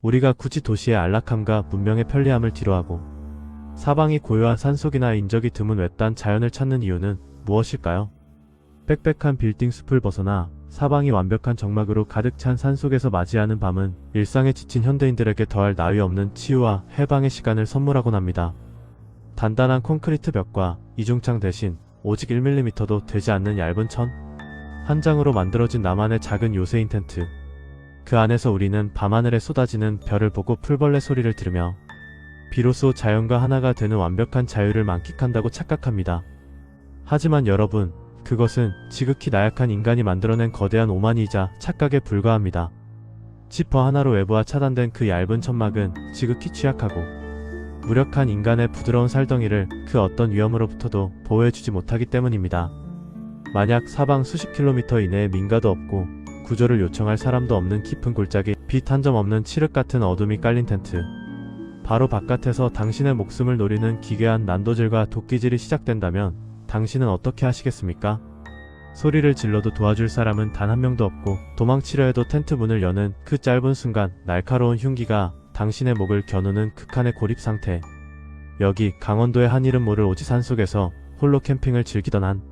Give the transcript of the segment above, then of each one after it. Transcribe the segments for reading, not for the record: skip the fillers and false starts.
우리가 굳이 도시의 안락함과 문명의 편리함을 뒤로하고 사방이 고요한 산속이나 인적이 드문 외딴 자연을 찾는 이유는 무엇일까요? 빽빽한 빌딩 숲을 벗어나 사방이 완벽한 정막으로 가득 찬 산속에서 맞이하는 밤은 일상에 지친 현대인들에게 더할 나위 없는 치유와 해방의 시간을 선물하곤 합니다. 단단한 콘크리트 벽과 이중창 대신 오직 1mm도 되지 않는 얇은 천 한 장으로 만들어진 나만의 작은 요새인 텐트. 그 안에서 우리는 밤하늘에 쏟아지는 별을 보고 풀벌레 소리를 들으며 비로소 자연과 하나가 되는 완벽한 자유를 만끽한다고 착각합니다. 하지만 여러분, 그것은 지극히 나약한 인간이 만들어낸 거대한 오만이자 착각에 불과합니다. 지퍼 하나로 외부와 차단된 그 얇은 천막은 지극히 취약하고 무력한 인간의 부드러운 살덩이를 그 어떤 위험으로부터도 보호해주지 못하기 때문입니다. 만약 사방 수십 킬로미터 이내에 민가도 없고 구조를 요청할 사람도 없는 깊은 골짜기, 빛 한 점 없는 칠흑 같은 어둠이 깔린 텐트, 바로 바깥에서 당신의 목숨을 노리는 기괴한 난도질과 도끼질이 시작된다면 당신은 어떻게 하시겠습니까? 소리를 질러도 도와줄 사람은 단 한 명도 없고 도망치려 해도 텐트 문을 여는 그 짧은 순간 날카로운 흉기가 당신의 목을 겨누는 극한의 고립 상태. 여기 강원도의 한 이름 모를 오지 산속에서 홀로 캠핑을 즐기던 한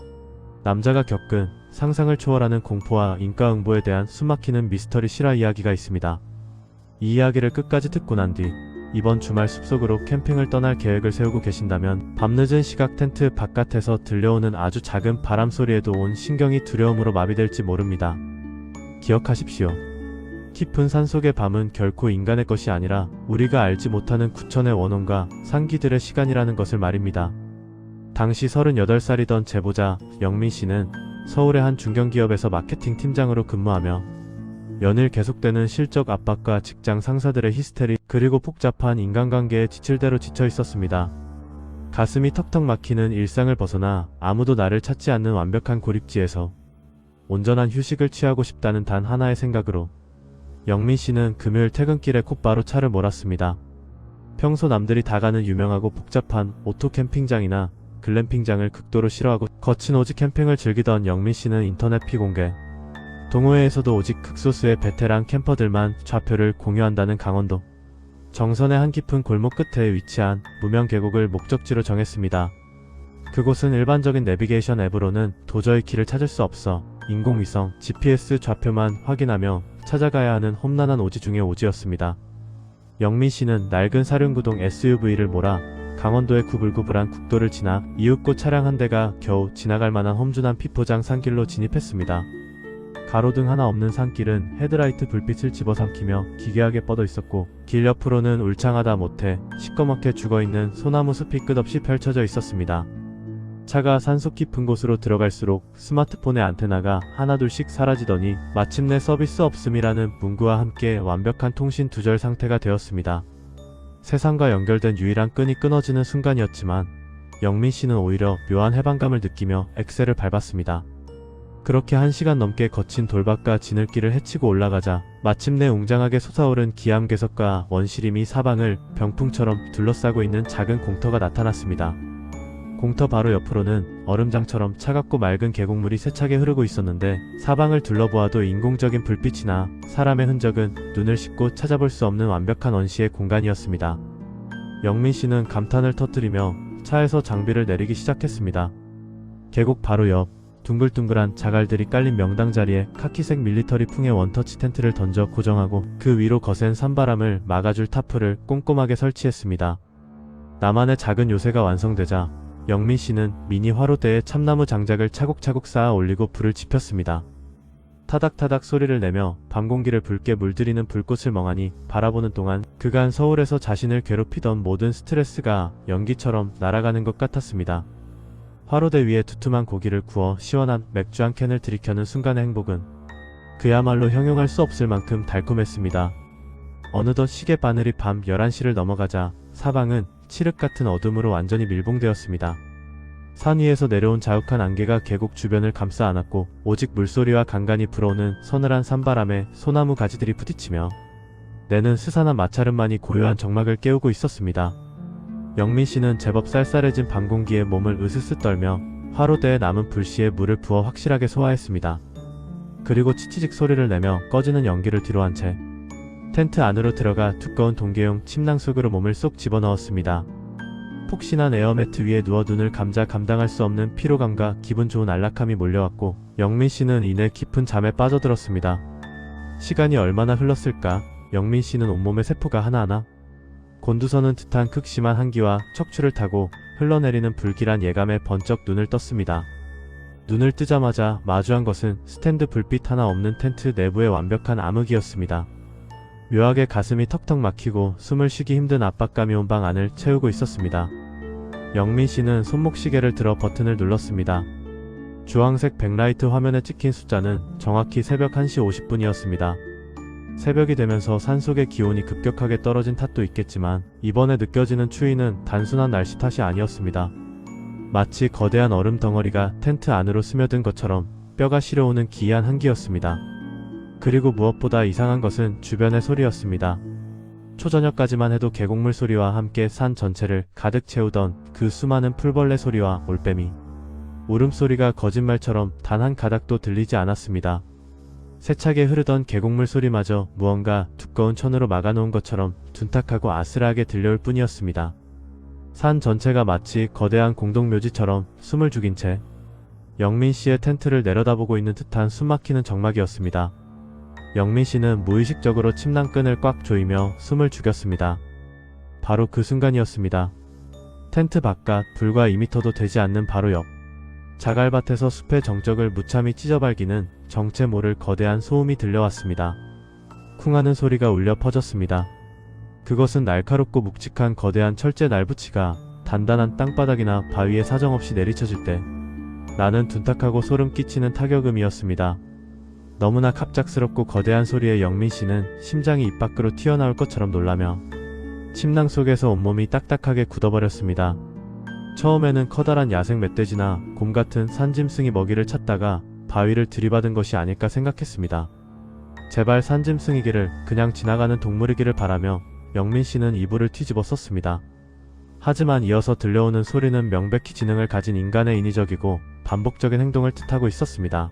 남자가 겪은 상상을 초월하는 공포와 인과응보에 대한 숨막히는 미스터리 실화 이야기가 있습니다. 이 이야기를 끝까지 듣고 난 뒤 이번 주말 숲속으로 캠핑을 떠날 계획을 세우고 계신다면 밤늦은 시각 텐트 바깥에서 들려오는 아주 작은 바람 소리에도 온 신경이 두려움으로 마비될지 모릅니다. 기억하십시오. 깊은 산속의 밤은 결코 인간의 것이 아니라 우리가 알지 못하는 구천의 원혼과 상기들의 시간이라는 것을 말입니다. 당시 38살이던 제보자 영민씨는 서울의 한 중견기업에서 마케팅 팀장으로 근무하며 연일 계속되는 실적 압박과 직장 상사들의 히스테리 그리고 복잡한 인간관계에 지칠대로 지쳐 있었습니다. 가슴이 턱턱 막히는 일상을 벗어나 아무도 나를 찾지 않는 완벽한 고립지에서 온전한 휴식을 취하고 싶다는 단 하나의 생각으로 영민씨는 금요일 퇴근길에 곧바로 차를 몰았습니다. 평소 남들이 다 가는 유명하고 복잡한 오토 캠핑장이나 글램핑장을 극도로 싫어하고 거친 오지 캠핑을 즐기던 영민씨는 인터넷 피공개 동호회에서도 오직 극소수의 베테랑 캠퍼들만 좌표를 공유한다는 강원도 정선의 한 깊은 골목 끝에 위치한 무명 계곡을 목적지로 정했습니다. 그곳은 일반적인 내비게이션 앱으로는 도저히 길을 찾을 수 없어 인공위성 GPS 좌표만 확인하며 찾아가야 하는 험난한 오지 중의 오지였습니다. 영민씨는 낡은 사륜구동 SUV를 몰아 강원도의 구불구불한 국도를 지나 이윽고 차량 한 대가 겨우 지나갈 만한 험준한 피포장 산길로 진입했습니다. 가로등 하나 없는 산길은 헤드라이트 불빛을 집어삼키며 기괴하게 뻗어 있었고 길 옆으로는 울창하다 못해 시꺼멓게 죽어있는 소나무 숲이 끝없이 펼쳐져 있었습니다. 차가 산속 깊은 곳으로 들어갈수록 스마트폰의 안테나가 하나둘씩 사라지더니 마침내 서비스 없음이라는 문구와 함께 완벽한 통신 두절 상태가 되었습니다. 세상과 연결된 유일한 끈이 끊어지는 순간이었지만 영민씨는 오히려 묘한 해방감을 느끼며 엑셀을 밟았습니다. 그렇게 1시간 넘게 거친 돌밭과 지늘길을 헤치고 올라가자 마침내 웅장하게 솟아오른 기암괴석과 원시림이 사방을 병풍처럼 둘러싸고 있는 작은 공터가 나타났습니다. 공터 바로 옆으로는 얼음장처럼 차갑고 맑은 계곡물이 세차게 흐르고 있었는데 사방을 둘러보아도 인공적인 불빛이나 사람의 흔적은 눈을 씻고 찾아볼 수 없는 완벽한 원시의 공간이었습니다. 영민씨는 감탄을 터뜨리며 차에서 장비를 내리기 시작했습니다. 계곡 바로 옆 둥글둥글한 자갈들이 깔린 명당 자리에 카키색 밀리터리 풍의 원터치 텐트를 던져 고정하고 그 위로 거센 산바람을 막아줄 타프를 꼼꼼하게 설치했습니다. 나만의 작은 요새가 완성되자 영민씨는 미니 화로대에 참나무 장작을 차곡차곡 쌓아 올리고 불을 지폈습니다. 타닥타닥 소리를 내며 밤 공기를 붉게 물들이는 불꽃을 멍하니 바라보는 동안 그간 서울에서 자신을 괴롭히던 모든 스트레스가 연기처럼 날아가는 것 같았습니다. 화로대 위에 두툼한 고기를 구워 시원한 맥주 한 캔을 들이켜는 순간의 행복은 그야말로 형용할 수 없을 만큼 달콤했습니다. 어느덧 시계 바늘이 밤 11시를 넘어가자 사방은 칠흑 같은 어둠으로 완전히 밀봉되었습니다. 산 위에서 내려온 자욱한 안개가 계곡 주변을 감싸 안았고 오직 물소리와 간간히 불어오는 서늘한 산바람에 소나무 가지들이 부딪히며 내는 스산한 마찰음만이 고요한 정막을 깨우고 있었습니다. 영민씨는 제법 쌀쌀해진 밤 공기에 몸을 으스스 떨며 화로대에 남은 불씨에 물을 부어 확실하게 소화했습니다. 그리고 치치직 소리를 내며 꺼지는 연기를 뒤로한 채 텐트 안으로 들어가 두꺼운 동계용 침낭 속으로 몸을 쏙 집어넣었습니다. 폭신한 에어매트 위에 누워 눈을 감자 감당할 수 없는 피로감과 기분 좋은 안락함이 몰려왔고 영민씨는 이내 깊은 잠에 빠져들었습니다. 시간이 얼마나 흘렀을까? 영민씨는 온몸의 세포가 하나하나 곤두서는 듯한 극심한 한기와 척추를 타고 흘러내리는 불길한 예감에 번쩍 눈을 떴습니다. 눈을 뜨자마자 마주한 것은 스탠드 불빛 하나 없는 텐트 내부의 완벽한 암흑이었습니다. 묘하게 가슴이 턱턱 막히고 숨을 쉬기 힘든 압박감이 온 방 안을 채우고 있었습니다. 영민씨는 손목시계를 들어 버튼을 눌렀습니다. 주황색 백라이트 화면에 찍힌 숫자는 정확히 새벽 1시 50분이었습니다. 새벽이 되면서 산속의 기온이 급격하게 떨어진 탓도 있겠지만 이번에 느껴지는 추위는 단순한 날씨 탓이 아니었습니다. 마치 거대한 얼음 덩어리가 텐트 안으로 스며든 것처럼 뼈가 시려오는 기이한 한기였습니다. 그리고 무엇보다 이상한 것은 주변의 소리였습니다. 초저녁까지만 해도 계곡물 소리와 함께 산 전체를 가득 채우던 그 수많은 풀벌레 소리와 올빼미, 울음소리가 거짓말처럼 단 한 가닥도 들리지 않았습니다. 세차게 흐르던 계곡물 소리마저 무언가 두꺼운 천으로 막아놓은 것처럼 둔탁하고 아슬하게 들려올 뿐이었습니다. 산 전체가 마치 거대한 공동묘지처럼 숨을 죽인 채 영민씨의 텐트를 내려다보고 있는 듯한 숨막히는 정막이었습니다. 영민씨는 무의식적으로 침낭끈을 꽉 조이며 숨을 죽였습니다. 바로 그 순간이었습니다. 텐트 바깥 불과 2m도 되지 않는 바로 옆 자갈밭에서 숲의 정적을 무참히 찢어발기는 정체 모를 거대한 소음이 들려왔습니다. 쿵하는 소리가 울려 퍼졌습니다. 그것은 날카롭고 묵직한 거대한 철제 날붙이가 단단한 땅바닥이나 바위에 사정없이 내리쳐질 때 나는 둔탁하고 소름 끼치는 타격음이었습니다. 너무나 갑작스럽고 거대한 소리에 영민씨는 심장이 입 밖으로 튀어나올 것처럼 놀라며 침낭 속에서 온몸이 딱딱하게 굳어버렸습니다. 처음에는 커다란 야생 멧돼지나 곰 같은 산짐승이 먹이를 찾다가 바위를 들이받은 것이 아닐까 생각했습니다. 제발 산짐승이기를, 그냥 지나가는 동물이기를 바라며 영민씨는 이불을 뒤집어 썼습니다. 하지만 이어서 들려오는 소리는 명백히 지능을 가진 인간의 인위적이고 반복적인 행동을 뜻하고 있었습니다.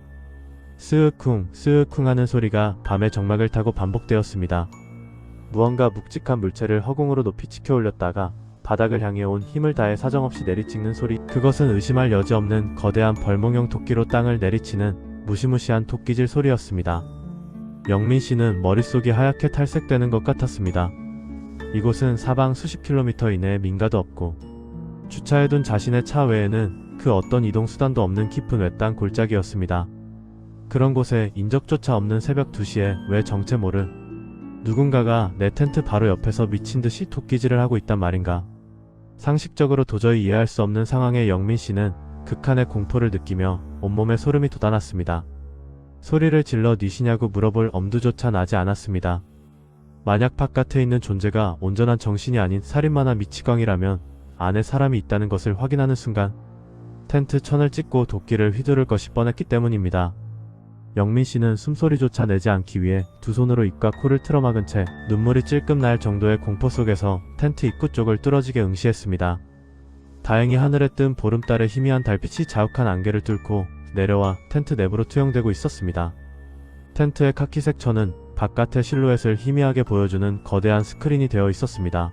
스으쿵 스으쿵 하는 소리가 밤의 정막을 타고 반복되었습니다. 무언가 묵직한 물체를 허공으로 높이 치켜 올렸다가 바닥을 향해 온 힘을 다해 사정없이 내리찍는 소리, 그것은 의심할 여지 없는 거대한 벌몽형 토끼로 땅을 내리치는 무시무시한 토끼질 소리였습니다. 영민씨는 머릿속이 하얗게 탈색되는 것 같았습니다. 이곳은 사방 수십 킬로미터 이내에 민가도 없고 주차해둔 자신의 차 외에는 그 어떤 이동수단도 없는 깊은 외딴 골짜기였습니다. 그런 곳에 인적조차 없는 새벽 2시에 왜 정체 모를 누군가가 내 텐트 바로 옆에서 미친듯이 토끼질을 하고 있단 말인가. 상식적으로 도저히 이해할 수 없는 상황에 영민씨는 극한의 공포를 느끼며 온몸에 소름이 돋아났습니다. 소리를 질러 뉘시냐고 물어볼 엄두조차 나지 않았습니다. 만약 바깥에 있는 존재가 온전한 정신이 아닌 살인마나 미치광이라면 안에 사람이 있다는 것을 확인하는 순간 텐트 천을 찢고 도끼를 휘두를 것이 뻔했기 때문입니다. 영민씨는 숨소리조차 내지 않기 위해 두 손으로 입과 코를 틀어막은 채 눈물이 찔끔 날 정도의 공포 속에서 텐트 입구 쪽을 뚫어지게 응시했습니다. 다행히 하늘에 뜬 보름달의 희미한 달빛이 자욱한 안개를 뚫고 내려와 텐트 내부로 투영되고 있었습니다. 텐트의 카키색 천은 바깥의 실루엣을 희미하게 보여주는 거대한 스크린이 되어 있었습니다.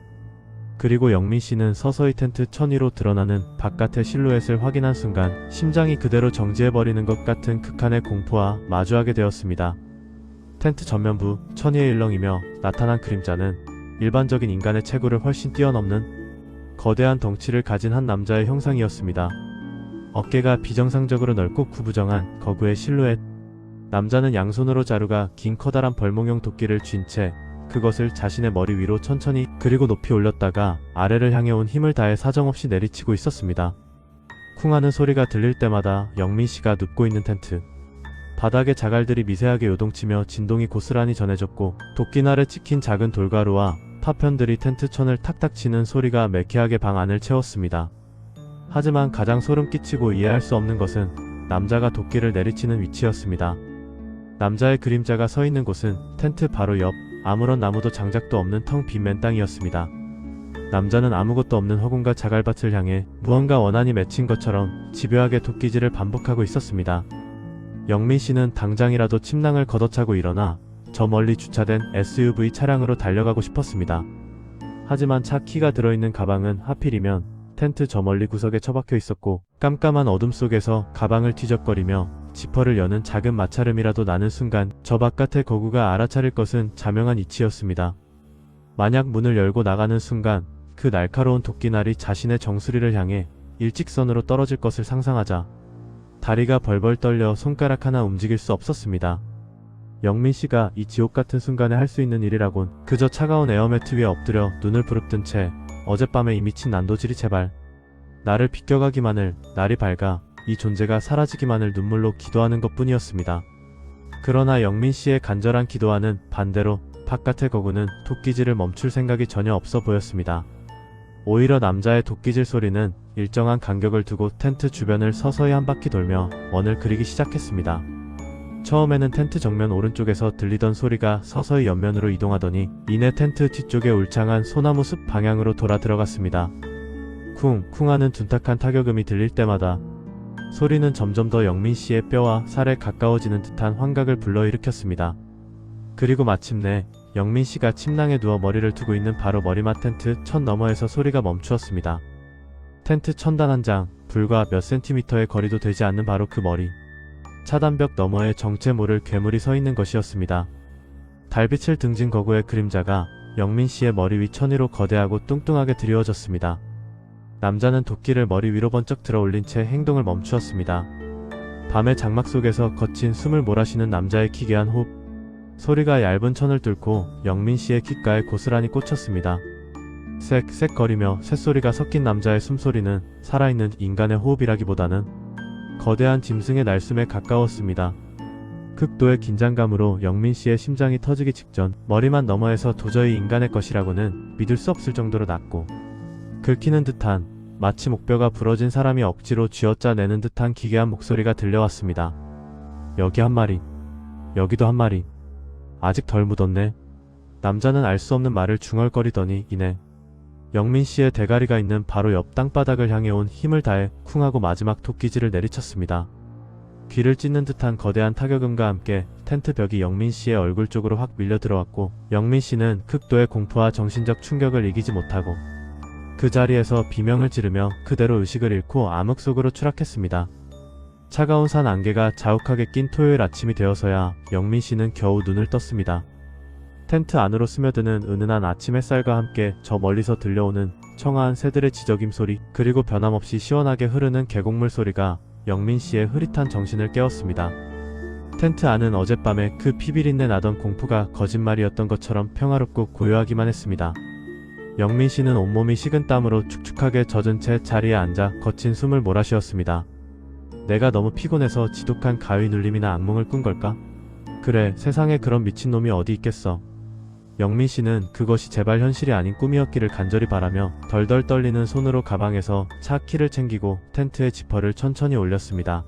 그리고 영민씨는 서서히 텐트 천 위로 드러나는 바깥의 실루엣을 확인한 순간 심장이 그대로 정지해버리는 것 같은 극한의 공포와 마주하게 되었습니다. 텐트 전면부 천 위에 일렁이며 나타난 그림자는 일반적인 인간의 체구를 훨씬 뛰어넘는 거대한 덩치를 가진 한 남자의 형상이었습니다. 어깨가 비정상적으로 넓고 구부정한 거구의 실루엣. 남자는 양손으로 자루가 긴 커다란 벌몽형 도끼를 쥔 채 그것을 자신의 머리 위로 천천히 그리고 높이 올렸다가 아래를 향해 온 힘을 다해 사정없이 내리치고 있었습니다. 쿵하는 소리가 들릴 때마다 영민씨가 눕고 있는 텐트 바닥에 자갈들이 미세하게 요동치며 진동이 고스란히 전해졌고 도끼날에 찍힌 작은 돌가루와 파편들이 텐트 천을 탁탁 치는 소리가 매캐하게 방 안을 채웠습니다. 하지만 가장 소름 끼치고 이해할 수 없는 것은 남자가 도끼를 내리치는 위치였습니다. 남자의 그림자가 서 있는 곳은 텐트 바로 옆 아무런 나무도 장작도 없는 텅 빈 맨땅이었습니다. 남자는 아무것도 없는 허공과 자갈밭을 향해 무언가 원한이 맺힌 것처럼 집요하게 도끼질을 반복하고 있었습니다. 영민씨는 당장이라도 침낭을 걷어차고 일어나 저 멀리 주차된 SUV 차량으로 달려가고 싶었습니다. 하지만 차 키가 들어있는 가방은 하필이면 텐트 저 멀리 구석에 처박혀 있었고 깜깜한 어둠 속에서 가방을 뒤적거리며 지퍼를 여는 작은 마찰음이라도 나는 순간 저 바깥의 거구가 알아차릴 것은 자명한 이치였습니다. 만약 문을 열고 나가는 순간 그 날카로운 도끼날이 자신의 정수리를 향해 일직선으로 떨어질 것을 상상하자 다리가 벌벌 떨려 손가락 하나 움직일 수 없었습니다. 영민씨가 이 지옥같은 순간에 할 수 있는 일이라곤 그저 차가운 에어매트 위에 엎드려 눈을 부릅뜬 채 어젯밤에 이 미친 난도질이 제발 나를 비껴가기만을, 날이 밝아 이 존재가 사라지기만을 눈물로 기도하는 것뿐이었습니다. 그러나 영민씨의 간절한 기도와는 반대로 바깥의 거구는 도끼질을 멈출 생각이 전혀 없어 보였습니다. 오히려 남자의 도끼질 소리는 일정한 간격을 두고 텐트 주변을 서서히 한 바퀴 돌며 원을 그리기 시작했습니다. 처음에는 텐트 정면 오른쪽에서 들리던 소리가 서서히 옆면으로 이동하더니 이내 텐트 뒤쪽에 울창한 소나무 숲 방향으로 돌아 들어갔습니다. 쿵쿵 하는 둔탁한 타격음이 들릴 때마다 소리는 점점 더 영민씨의 뼈와 살에 가까워지는 듯한 환각을 불러일으켰습니다. 그리고 마침내 영민씨가 침낭에 누워 머리를 두고 있는 바로 머리맡 텐트 천 너머에서 소리가 멈추었습니다. 텐트 천단 한 장, 불과 몇 센티미터의 거리도 되지 않는 바로 그 머리. 차단벽 너머에 정체 모를 괴물이 서 있는 것이었습니다. 달빛을 등진 거구의 그림자가 영민씨의 머리 위 천위로 거대하고 뚱뚱하게 드리워졌습니다. 남자는 도끼를 머리 위로 번쩍 들어 올린 채 행동을 멈추었습니다. 밤의 장막 속에서 거친 숨을 몰아쉬는 남자의 기괴한 호흡. 소리가 얇은 천을 뚫고 영민씨의 귓가에 고스란히 꽂혔습니다. 쌕쌕거리며 쇳소리가 섞인 남자의 숨소리는 살아있는 인간의 호흡이라기보다는 거대한 짐승의 날숨에 가까웠습니다. 극도의 긴장감으로 영민씨의 심장이 터지기 직전 머리만 너머에서 도저히 인간의 것이라고는 믿을 수 없을 정도로 낮고 긁히는 듯한, 마치 목뼈가 부러진 사람이 억지로 쥐어짜내는 듯한 기괴한 목소리가 들려왔습니다. 여기 한 마리, 여기도 한 마리. 아직 덜 묻었네. 남자는 알 수 없는 말을 중얼거리더니 이내 영민씨의 대가리가 있는 바로 옆 땅바닥을 향해 온 힘을 다해 쿵하고 마지막 도끼질을 내리쳤습니다. 귀를 찢는 듯한 거대한 타격음과 함께 텐트 벽이 영민씨의 얼굴 쪽으로 확 밀려 들어왔고 영민씨는 극도의 공포와 정신적 충격을 이기지 못하고 그 자리에서 비명을 지르며 그대로 의식을 잃고 암흑 속으로 추락했습니다. 차가운 산 안개가 자욱하게 낀 토요일 아침이 되어서야 영민씨는 겨우 눈을 떴습니다. 텐트 안으로 스며드는 은은한 아침 햇살과 함께 저 멀리서 들려오는 청아한 새들의 지저귐 소리, 그리고 변함없이 시원하게 흐르는 계곡물 소리가 영민씨의 흐릿한 정신을 깨웠습니다. 텐트 안은 어젯밤에 그 피비린내 나던 공포가 거짓말이었던 것처럼 평화롭고 고요하기만 했습니다. 영민씨는 온몸이 식은 땀으로 축축하게 젖은 채 자리에 앉아 거친 숨을 몰아쉬었습니다. 내가 너무 피곤해서 지독한 가위 눌림이나 악몽을 꾼 걸까? 그래, 세상에 그런 미친놈이 어디 있겠어. 영민씨는 그것이 제발 현실이 아닌 꿈이었기를 간절히 바라며 덜덜 떨리는 손으로 가방에서 차 키를 챙기고 텐트의 지퍼를 천천히 올렸습니다.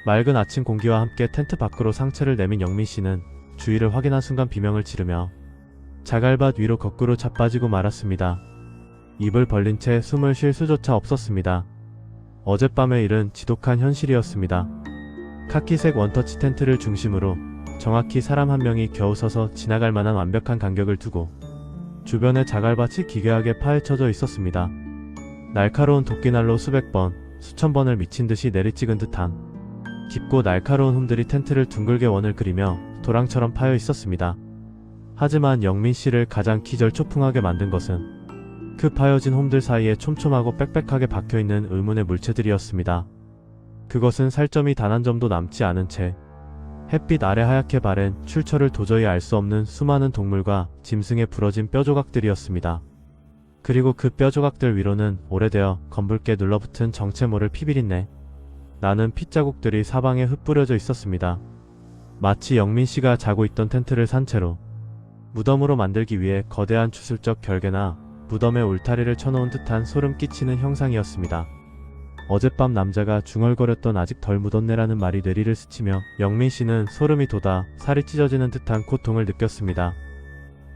맑은 아침 공기와 함께 텐트 밖으로 상체를 내민 영민씨는 주위를 확인한 순간 비명을 지르며 자갈밭 위로 거꾸로 자빠지고 말았습니다. 입을 벌린 채 숨을 쉴 수조차 없었습니다. 어젯밤의 일은 지독한 현실이었습니다. 카키색 원터치 텐트를 중심으로 정확히 사람 한 명이 겨우 서서 지나갈 만한 완벽한 간격을 두고 주변에 자갈밭이 기괴하게 파헤쳐져 있었습니다. 날카로운 도끼날로 수백 번, 수천 번을 미친 듯이 내리찍은 듯한 깊고 날카로운 홈들이 텐트를 둥글게 원을 그리며 도랑처럼 파여 있었습니다. 하지만 영민씨를 가장 기절초풍하게 만든 것은 그 파여진 홈들 사이에 촘촘하고 빽빽하게 박혀있는 의문의 물체들이었습니다. 그것은 살점이 단 한 점도 남지 않은 채 햇빛 아래 하얗게 바랜 출처를 도저히 알 수 없는 수많은 동물과 짐승의 부러진 뼈조각들이었습니다. 그리고 그 뼈조각들 위로는 오래되어 검붉게 눌러붙은 정체 모를 피비린내, 나는 핏자국들이 사방에 흩뿌려져 있었습니다. 마치 영민씨가 자고 있던 텐트를 산채로 무덤으로 만들기 위해 거대한 주술적 결계나 무덤에 울타리를 쳐놓은 듯한 소름 끼치는 형상이었습니다. 어젯밤 남자가 중얼거렸던 아직 덜 묻었네라는 말이 뇌리를 스치며 영민씨는 소름이 돋아 살이 찢어지는 듯한 고통을 느꼈습니다.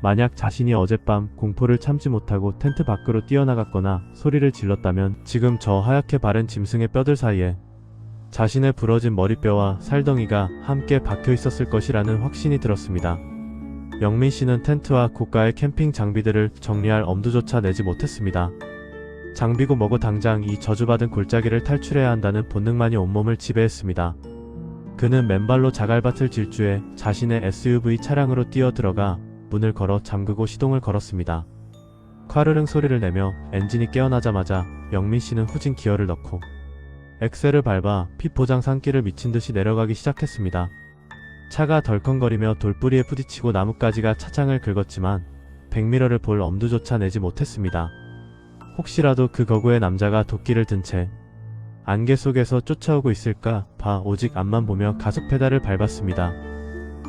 만약 자신이 어젯밤 공포를 참지 못하고 텐트 밖으로 뛰어나갔거나 소리를 질렀다면 지금 저 하얗게 바른 짐승의 뼈들 사이에 자신의 부러진 머리뼈와 살덩이가 함께 박혀 있었을 것이라는 확신이 들었습니다. 영민 씨는 텐트와 고가의 캠핑 장비들을 정리할 엄두조차 내지 못했습니다. 장비고 뭐고 당장 이 저주받은 골짜기를 탈출해야 한다는 본능만이 온몸을 지배했습니다. 그는 맨발로 자갈밭을 질주해 자신의 SUV 차량으로 뛰어들어가 문을 걸어 잠그고 시동을 걸었습니다. 콰르릉 소리를 내며 엔진이 깨어나자마자 영민 씨는 후진 기어를 넣고 엑셀을 밟아 피포장 산길을 미친듯이 내려가기 시작했습니다. 차가 덜컹거리며 돌부리에 부딪히고 나뭇가지가 차창을 긁었지만 백미러를 볼 엄두조차 내지 못했습니다. 혹시라도 그 거구의 남자가 도끼를 든 채 안개 속에서 쫓아오고 있을까 봐 오직 앞만 보며 가속 페달을 밟았습니다.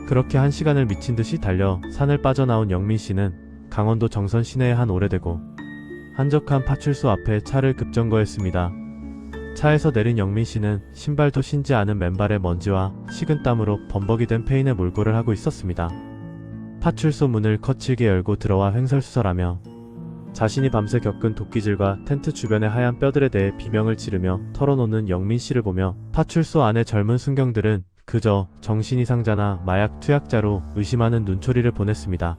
그렇게 1시간을 미친듯이 달려 산을 빠져나온 영민 씨는 강원도 정선 시내의 한 오래되고 한적한 파출소 앞에 차를 급정거했습니다. 차에서 내린 영민 씨는 신발도 신지 않은 맨발의 먼지와 식은 땀으로 범벅이 된 페인에 몰골을 하고 있었습니다. 파출소 문을 거칠게 열고 들어와 횡설수설하며 자신이 밤새 겪은 도끼질과 텐트 주변의 하얀 뼈들에 대해 비명을 지르며 털어놓는 영민 씨를 보며 파출소 안의 젊은 순경들은 그저 정신이상자나 마약 투약자로 의심하는 눈초리를 보냈습니다.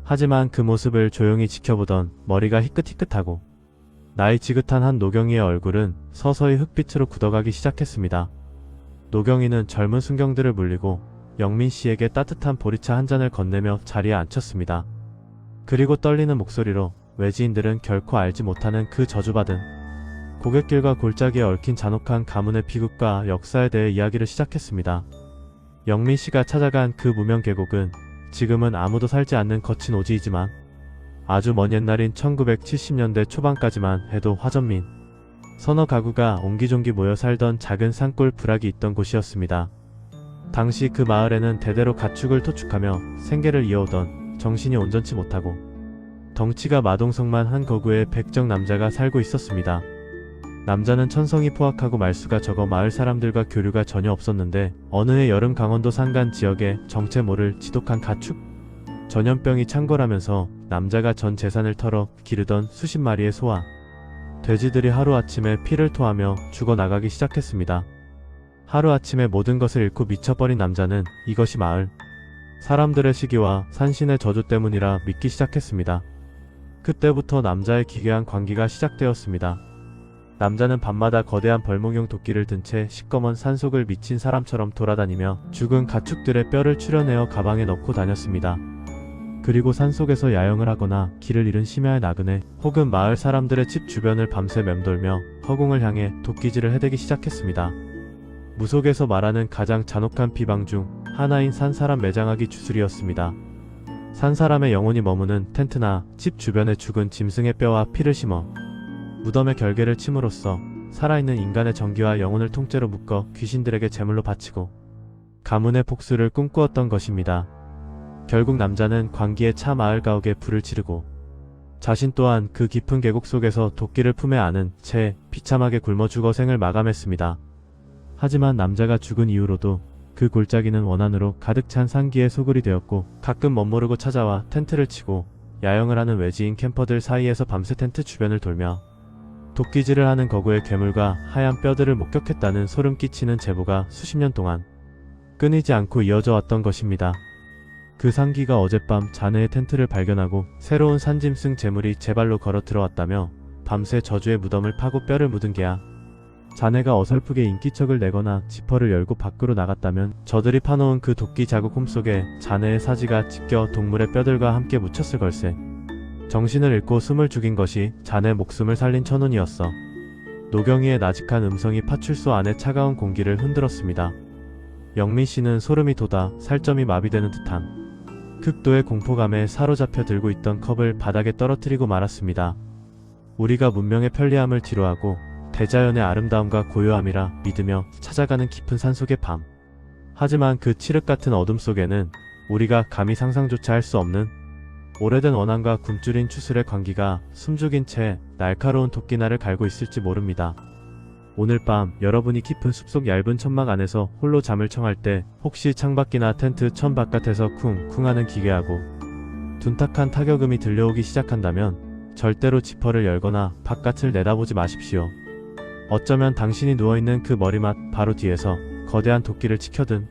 하지만 그 모습을 조용히 지켜보던 머리가 희끗희끗하고 나이 지긋한 한 노경이의 얼굴은 서서히 흑빛으로 굳어가기 시작했습니다. 노경이는 젊은 순경들을 물리고 영민 씨에게 따뜻한 보리차 한 잔을 건네며 자리에 앉혔습니다. 그리고 떨리는 목소리로 외지인들은 결코 알지 못하는 그 저주받은 고갯길과 골짜기에 얽힌 잔혹한 가문의 비극과 역사에 대해 이야기를 시작했습니다. 영민 씨가 찾아간 그 무명 계곡은 지금은 아무도 살지 않는 거친 오지이지만 아주 먼 옛날인 1970년대 초반까지만 해도 화전민 서너 가구가 옹기종기 모여 살던 작은 산골 부락이 있던 곳이었습니다. 당시 그 마을에는 대대로 가축을 토축하며 생계를 이어오던 정신이 온전치 못하고 덩치가 마동석만 한 거구의 백정 남자가 살고 있었습니다. 남자는 천성이 포악하고 말수가 적어 마을 사람들과 교류가 전혀 없었는데 어느 해 여름 강원도 산간 지역에 정체 모를 지독한 가축 전염병이 창궐하면서 남자가 전 재산을 털어 기르던 수십 마리의 소와 돼지들이 하루아침에 피를 토하며 죽어나가기 시작했습니다. 하루아침에 모든 것을 잃고 미쳐버린 남자는 이것이 마을 사람들의 시기와 산신의 저주 때문이라 믿기 시작했습니다. 그때부터 남자의 기괴한 광기가 시작되었습니다. 남자는 밤마다 거대한 벌목용 도끼를 든 채 시꺼먼 산속을 미친 사람처럼 돌아다니며 죽은 가축들의 뼈를 추려내어 가방에 넣고 다녔습니다. 그리고 산속에서 야영을 하거나 길을 잃은 심야의 나그네 혹은 마을 사람들의 집 주변을 밤새 맴돌며 허공을 향해 도끼질을 해대기 시작했습니다. 무속에서 말하는 가장 잔혹한 비방 중 하나인 산사람 매장하기 주술이었습니다. 산사람의 영혼이 머무는 텐트나 집 주변에 죽은 짐승의 뼈와 피를 심어 무덤의 결계를 침으로써 살아있는 인간의 정기와 영혼을 통째로 묶어 귀신들에게 제물로 바치고 가문의 복수를 꿈꾸었던 것입니다. 결국 남자는 광기에 차 마을 가옥에 불을 지르고 자신 또한 그 깊은 계곡 속에서 도끼를 품에 안은 채 비참하게 굶어 죽어 생을 마감했습니다. 하지만 남자가 죽은 이후로도 그 골짜기는 원한으로 가득 찬 산기의 소굴이 되었고 가끔 멋모르고 찾아와 텐트를 치고 야영을 하는 외지인 캠퍼들 사이에서 밤새 텐트 주변을 돌며 도끼질을 하는 거구의 괴물과 하얀 뼈들을 목격했다는 소름 끼치는 제보가 수십 년 동안 끊이지 않고 이어져 왔던 것입니다. 그 산기가 어젯밤 자네의 텐트를 발견하고 새로운 산짐승 재물이 제 발로 걸어 들어왔다며 밤새 저주의 무덤을 파고 뼈를 묻은 게야. 자네가 어설프게 인기척을 내거나 지퍼를 열고 밖으로 나갔다면 저들이 파놓은 그 도끼 자국 홈속에 자네의 사지가 찢겨 동물의 뼈들과 함께 묻혔을 걸세. 정신을 잃고 숨을 죽인 것이 자네 목숨을 살린 천운이었어. 노경이의 나직한 음성이 파출소 안의 차가운 공기를 흔들었습니다. 영민 씨는 소름이 돋아 살점이 마비되는 듯한 극도의 공포감에 사로잡혀 들고 있던 컵을 바닥에 떨어뜨리고 말았습니다. 우리가 문명의 편리함을 뒤로하고 대자연의 아름다움과 고요함이라 믿으며 찾아가는 깊은 산속의 밤. 하지만 그 칠흑 같은 어둠 속에는 우리가 감히 상상조차 할 수 없는 오래된 원한과 굶주린 추술의 광기가 숨죽인 채 날카로운 도끼날을 갈고 있을지 모릅니다. 오늘 밤 여러분이 깊은 숲속 얇은 천막 안에서 홀로 잠을 청할 때 혹시 창밖이나 텐트 천 바깥에서 쿵쿵하는 기괴하고 둔탁한 타격음이 들려오기 시작한다면 절대로 지퍼를 열거나 바깥을 내다보지 마십시오. 어쩌면 당신이 누워있는 그 머리맡 바로 뒤에서 거대한 도끼를 치켜든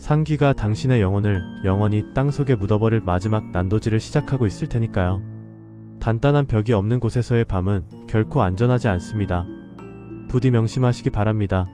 상기가 당신의 영혼을 영원히 땅속에 묻어버릴 마지막 난도질을 시작하고 있을 테니까요. 단단한 벽이 없는 곳에서의 밤은 결코 안전하지 않습니다. 부디 명심하시기 바랍니다.